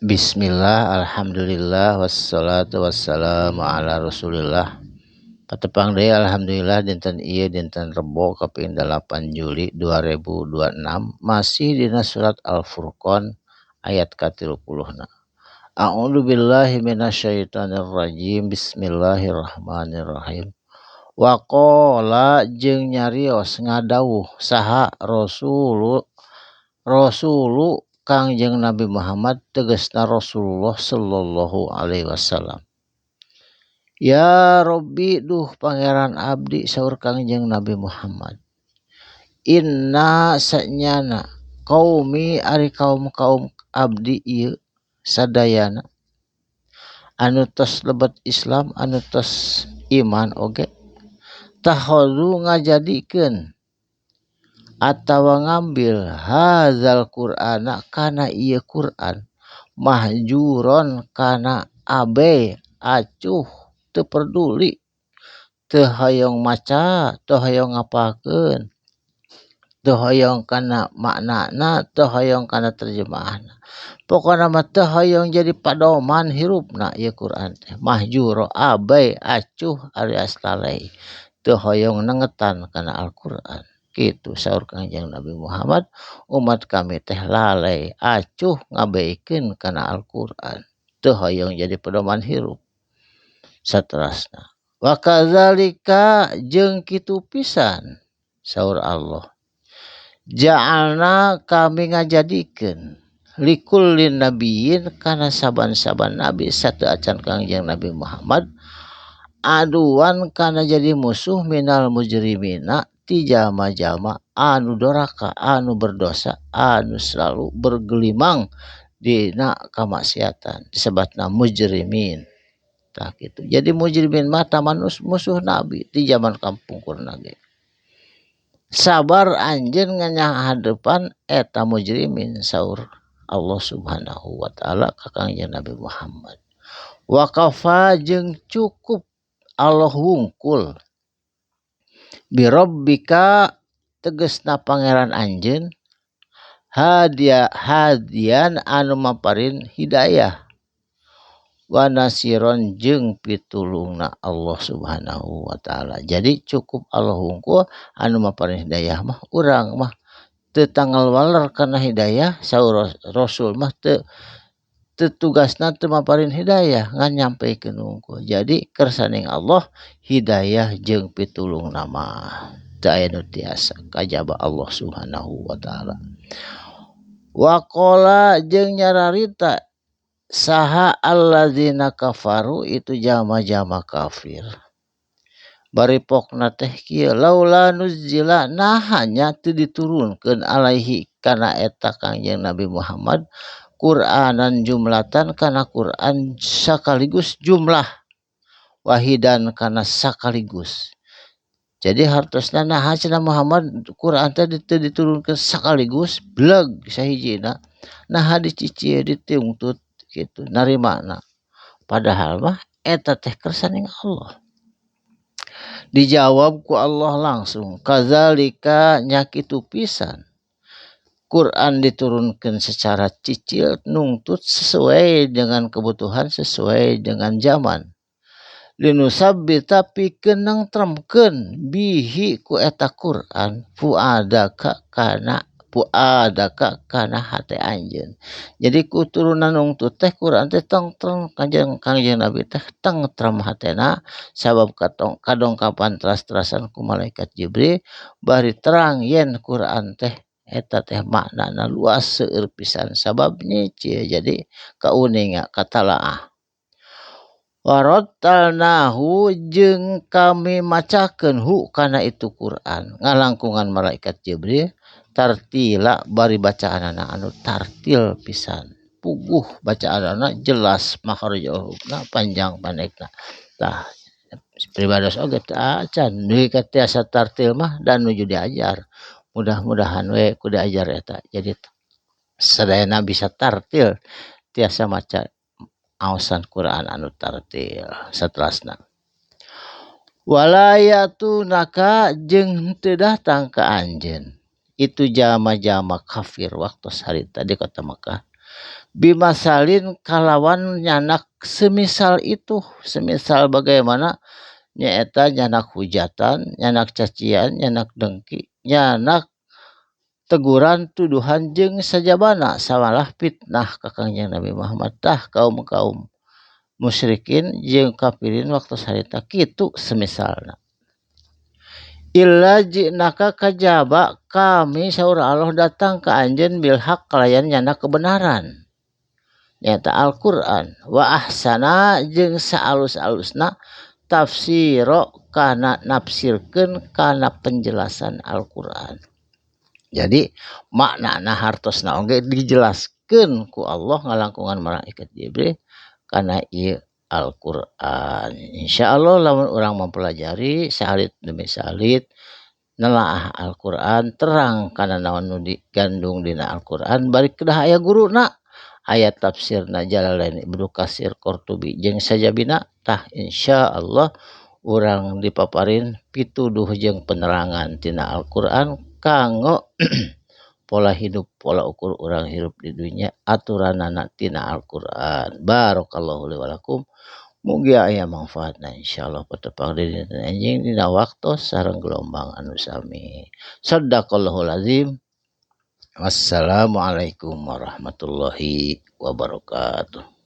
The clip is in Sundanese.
Bismillah, alhamdulillah, wassalatu wassalamu ala rasulillah. Patepang deui alhamdulillah dinten ieu dinten Rebo kaping 8 Juli 2026 masih dina surat Al-Furqan ayat ka-30. A'udzu billahi minasyaitonir rajim. Bismillahirrahmanirrahim. Wa qala jeung nyarios ngadawuh saha rasulu Kangjeng Nabi Muhammad tegasna Rasulullah sallallahu alaihi wasallam. Ya Robbi, duh pangeran abdi, saur Kangjeng Nabi Muhammad. Inna sanyana qaumi ari kaum abdi ieu sadayana anu tos lebet Islam, anu tos iman oge, takhadu ngajadikeun atawa ngambil hadzal Qur'ana kana ieu Qur'an mahjuron kana abe acuh teu peduli, teu hoyong maca, teu hoyong ngapalkeun, teu hoyong kana maknana, teu hoyong kana terjemahna. Pokona mah teu hoyong jadi padoman hirupna ieu Qur'an teh. Mahjuro abe acuh alias lalai, teu hoyong nengetan kana Al-Qur'an. Kitu saur Kangjeng Nabi Muhammad, umat kami teh lalai acuh ngabeikeun kana Al-Qur'an, teu hoyong jadi pedoman hirup. Saterusna, wa kadzalika jeung kitu pisan saur Allah, ja'alna kami ngajadikeun likullin nabiyyin kana saban-saban nabi sateu acan Kangjeng Nabi Muhammad aduan kana jadi musuh minal mujrimina ti jama-jama anu doraka, anu berdosa, anu selalu bergelimang dina kamaksiatan, disebutna mujrimin. Tah gitu. Jadi mujrimin mah tamanus musuh nabi di zaman kampungkurna ge. Sabar anjeun nganyahadepan eta mujrimin saur Allah Subhanahu wa taala ka Kangjeng Nabi Muhammad. Wa kafa jeung cukup Allah wungkul birabbika tegasna pangeran anjeun hadian anu maparin hidayah wa nasiron jeung pitulungna Allah Subhanahu wa taala. Jadi cukup Allah wungkul anu maparin hidayah mah urang mah teu tanggal waler kana hidayah, saur Rasul mah teu tugasna teu maparin hidayah ngan nyampeikeun wungkul. Jadi kersaning Allah hidayah jeung pitulungna mah teu aya nu tiasa kajaba Allah Subhanahu wa taala. Wa qala jeung nyararita saha alladzina kafaru itu jama-jama kafir. Baripokna teh kieu laula nuzila nahanya teu diturunkeun alaihi kana eta Kangjeng Nabi Muhammad Qur'anan jumlatan kana Qur'an sakaligus jumlah wahidan kana sakaligus. Jadi hartosna naha cenah Muhammad Qur'an teh diturunkeun sakaligus bleg sahijina, naha dicicieun ditungtut kitu narimana. Padahal mah eta teh kersaning Allah. Dijawab ku Allah langsung, kadzalika nya kitu pisan. Quran diturunkan secara cicil nungtut sesuai dengan kebutuhan, sesuai dengan zaman. Linusabbi tapi kenang tremkeun bihi ku eta Quran fuadaka kana hate anjeun. Jadi ku turunan nungtut teh Quran teh tentrem Kangjeng Nabi teh tentrem hatena sabab kadongkapan teras-terasan ku malaikat Jibril bari terang yen Quran teh eta teh maknana luas seueur pisan sababnya cie. Jadi kauninga katalaah warattalnahu jeung kami macakeun hu kana itu Quran ngalangkungan malaikat Jibril tartila bari bacaanana anu tartil pisan puguh bacaanana jelas makharajna panjang pandekna. Tah pribados oge teu acan deui ka tiasa tartil mah dan nuju diajar. Mudah-mudahan we ku diajar eta. Jadi sadayana bisa tartil tiasa maca aosan Quran anu tartil. Saterusna walayatu naka jeung teu datang ka anjeun itu jama-jama kafir waktu harita di kota Mekah bimasalin kalawan nyanak semisal itu, semisal bagaimana nyaeta nyanak hujatan, nyanak cacian, nyanak dengki, nyanak teguran tuduhan jeung sajabana sawalah fitnah ka Kangjeng Nabi Muhammad tah kaum-kaum musyrikin jeung kafirin waktu sarita kitu semisalna. Illa ji'naka kajaba kami saur Allah datang ke anjeun bil haq kalayan nyana kebenaran. Nyata Al-Qur'an wa ahsana jeung saalus-alusna tafsiro kana nafsirkeun kana penjelasan Al-Qur'an. Jadi maknana hartosna oge dijelaskeun ku Allah ngalangkungan malaikat Jibril kana ieu Al-Qur'an. Insyaallah lamun urang mempelajari salit demi salit nelaah Al-Qur'an terang kana naon nu digandung dina Al-Qur'an bari kedah aya guruna aya tafsirna Jalalain Ibnu Katsir Qurtubi jeung sajabina tah insyaallah urang dipaparin pituduh jeung penerangan tina Al-Qur'an kanggo pola hidup pola ukur urang hidup di dunia aturanana tina Al-Qur'an. Barakallahu li wa lakum. Mugi aya manfaatna insyaallah patepang di anjing dina waktos sareng gelombang anu sami. Shadaqallahul azim. Wassalamualaikum warahmatullahi wabarakatuh.